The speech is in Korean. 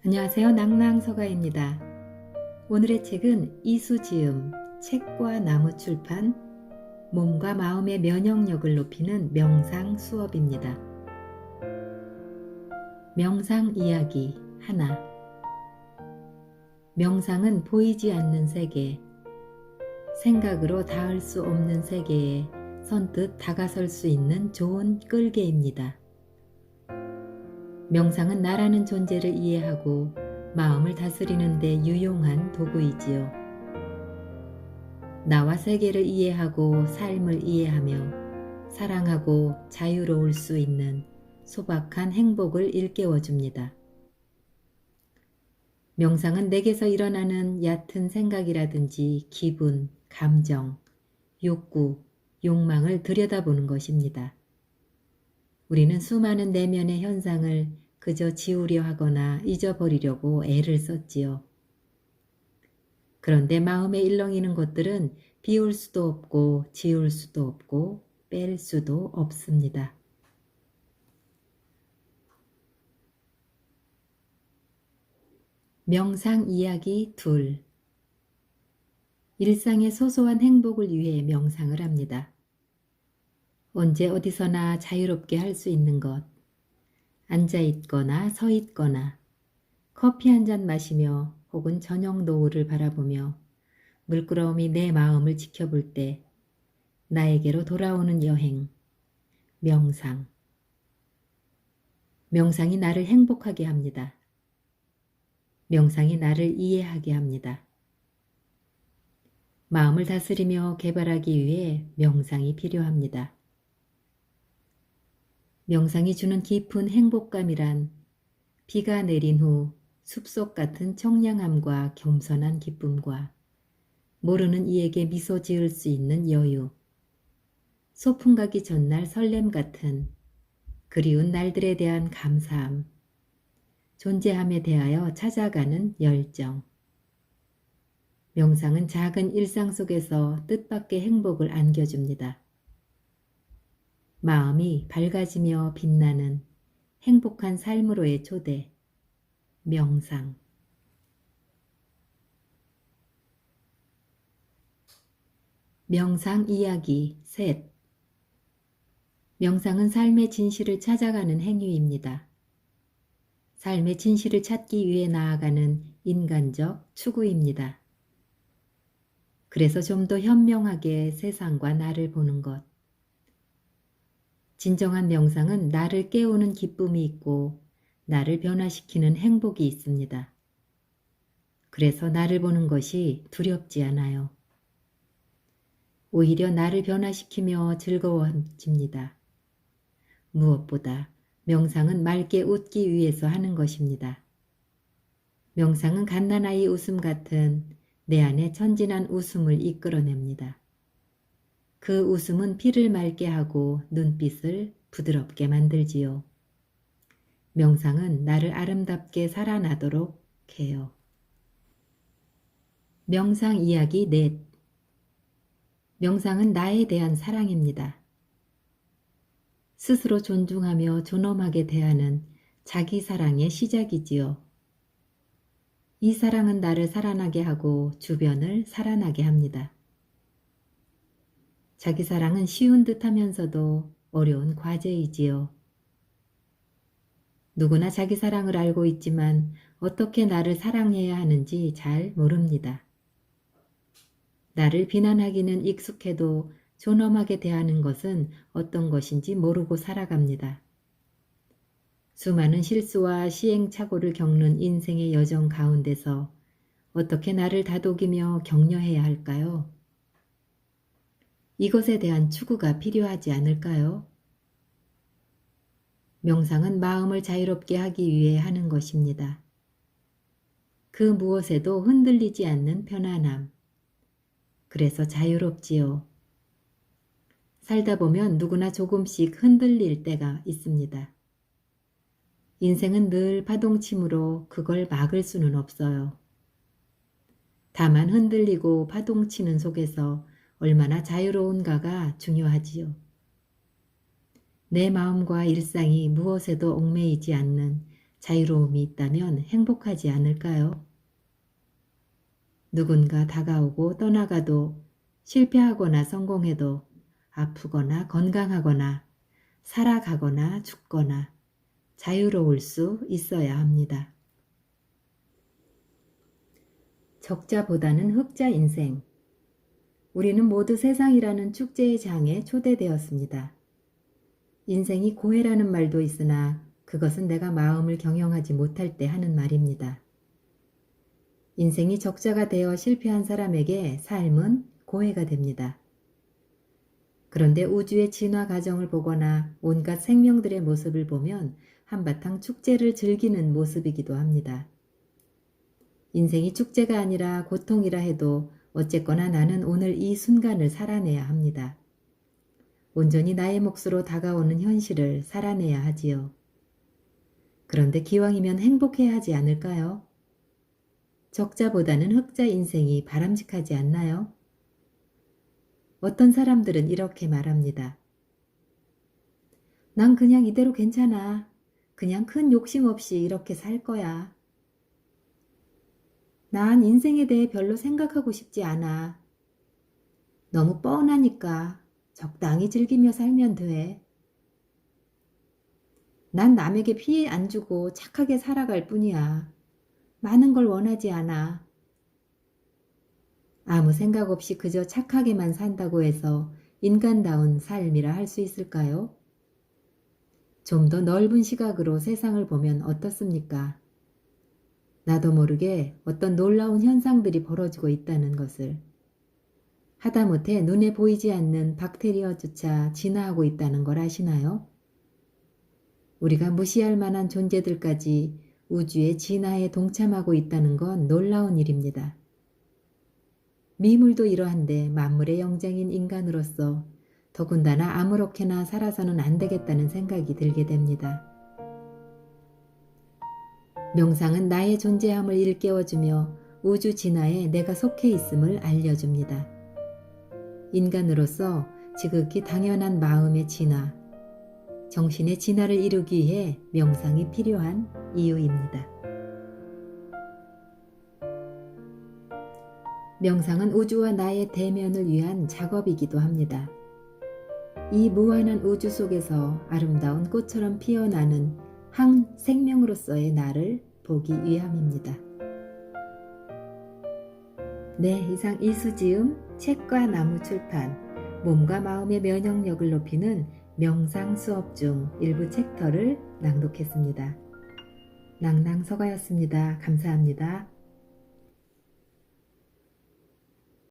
안녕하세요. 낭낭서가입니다. 오늘의 책은 이수지음 책과 나무 출판 몸과 마음의 면역력을 높이는 명상 수업입니다. 명상 이야기 하나. 명상은 보이지 않는 세계, 생각으로 닿을 수 없는 세계에 선뜻 다가설 수 있는 좋은 끌개입니다. 명상은 나라는 존재를 이해하고 마음을 다스리는 데 유용한 도구이지요. 나와 세계를 이해하고 삶을 이해하며 사랑하고 자유로울 수 있는 소박한 행복을 일깨워줍니다. 명상은 내게서 일어나는 얕은 생각이라든지 기분, 감정, 욕구, 욕망을 들여다보는 것입니다. 우리는 수많은 내면의 현상을 그저 지우려 하거나 잊어버리려고 애를 썼지요. 그런데 마음에 일렁이는 것들은 비울 수도 없고 지울 수도 없고 뺄 수도 없습니다. 명상 이야기 2. 일상의 소소한 행복을 위해 명상을 합니다. 언제 어디서나 자유롭게 할 수 있는 것, 앉아있거나 서있거나 커피 한 잔 마시며 혹은 저녁 노을을 바라보며 물끄러미 내 마음을 지켜볼 때 나에게로 돌아오는 여행, 명상. 명상이 나를 행복하게 합니다. 명상이 나를 이해하게 합니다. 마음을 다스리며 개발하기 위해 명상이 필요합니다. 명상이 주는 깊은 행복감이란 비가 내린 후 숲속 같은 청량함과 겸손한 기쁨과 모르는 이에게 미소 지을 수 있는 여유, 소풍 가기 전날 설렘 같은 그리운 날들에 대한 감사함, 존재함에 대하여 찾아가는 열정. 명상은 작은 일상 속에서 뜻밖의 행복을 안겨줍니다. 마음이 밝아지며 빛나는 행복한 삶으로의 초대, 명상. 명상 이야기 셋. 명상은 삶의 진실을 찾아가는 행위입니다. 삶의 진실을 찾기 위해 나아가는 인간적 추구입니다. 그래서 좀 더 현명하게 세상과 나를 보는 것. 진정한 명상은 나를 깨우는 기쁨이 있고 나를 변화시키는 행복이 있습니다. 그래서 나를 보는 것이 두렵지 않아요. 오히려 나를 변화시키며 즐거워집니다. 무엇보다 명상은 맑게 웃기 위해서 하는 것입니다. 명상은 갓난아이 웃음 같은 내 안에 천진한 웃음을 이끌어냅니다. 그 웃음은 피를 맑게 하고 눈빛을 부드럽게 만들지요. 명상은 나를 아름답게 살아나도록 해요. 명상 이야기 넷. 명상은 나에 대한 사랑입니다. 스스로 존중하며 존엄하게 대하는 자기 사랑의 시작이지요. 이 사랑은 나를 살아나게 하고 주변을 살아나게 합니다. 자기 사랑은 쉬운 듯 하면서도 어려운 과제이지요. 누구나 자기 사랑을 알고 있지만 어떻게 나를 사랑해야 하는지 잘 모릅니다. 나를 비난하기는 익숙해도 존엄하게 대하는 것은 어떤 것인지 모르고 살아갑니다. 수많은 실수와 시행착오를 겪는 인생의 여정 가운데서 어떻게 나를 다독이며 격려해야 할까요? 이것에 대한 추구가 필요하지 않을까요? 명상은 마음을 자유롭게 하기 위해 하는 것입니다. 그 무엇에도 흔들리지 않는 편안함. 그래서 자유롭지요. 살다 보면 누구나 조금씩 흔들릴 때가 있습니다. 인생은 늘 파동치므로 그걸 막을 수는 없어요. 다만 흔들리고 파동치는 속에서 얼마나 자유로운가가 중요하지요. 내 마음과 일상이 무엇에도 얽매이지 않는 자유로움이 있다면 행복하지 않을까요? 누군가 다가오고 떠나가도 실패하거나 성공해도 아프거나 건강하거나 살아가거나 죽거나 자유로울 수 있어야 합니다. 적자보다는 흑자 인생. 우리는 모두 세상이라는 축제의 장에 초대되었습니다. 인생이 고해라는 말도 있으나 그것은 내가 마음을 경영하지 못할 때 하는 말입니다. 인생이 적자가 되어 실패한 사람에게 삶은 고해가 됩니다. 그런데 우주의 진화 과정을 보거나 온갖 생명들의 모습을 보면 한바탕 축제를 즐기는 모습이기도 합니다. 인생이 축제가 아니라 고통이라 해도 어쨌거나 나는 오늘 이 순간을 살아내야 합니다. 온전히 나의 몫으로 다가오는 현실을 살아내야 하지요. 그런데 기왕이면 행복해야 하지 않을까요? 적자보다는 흑자 인생이 바람직하지 않나요? 어떤 사람들은 이렇게 말합니다. 난 그냥 이대로 괜찮아. 그냥 큰 욕심 없이 이렇게 살 거야. 난 인생에 대해 별로 생각하고 싶지 않아. 너무 뻔하니까 적당히 즐기며 살면 돼. 난 남에게 피해 안 주고 착하게 살아갈 뿐이야. 많은 걸 원하지 않아. 아무 생각 없이 그저 착하게만 산다고 해서 인간다운 삶이라 할 수 있을까요? 좀 더 넓은 시각으로 세상을 보면 어떻습니까? 나도 모르게 어떤 놀라운 현상들이 벌어지고 있다는 것을, 하다못해 눈에 보이지 않는 박테리아조차 진화하고 있다는 걸 아시나요? 우리가 무시할 만한 존재들까지 우주의 진화에 동참하고 있다는 건 놀라운 일입니다. 미물도 이러한데 만물의 영장인 인간으로서 더군다나 아무렇게나 살아서는 안 되겠다는 생각이 들게 됩니다. 명상은 나의 존재함을 일깨워주며 우주 진화에 내가 속해 있음을 알려줍니다. 인간으로서 지극히 당연한 마음의 진화, 정신의 진화를 이루기 위해 명상이 필요한 이유입니다. 명상은 우주와 나의 대면을 위한 작업이기도 합니다. 이 무한한 우주 속에서 아름다운 꽃처럼 피어나는 한 생명으로서의 나를 보기 위함입니다. 네, 이상 이수지음 책과 나무 출판 몸과 마음의 면역력을 높이는 명상 수업 중 일부 챕터를 낭독했습니다. 낭낭서가였습니다. 감사합니다.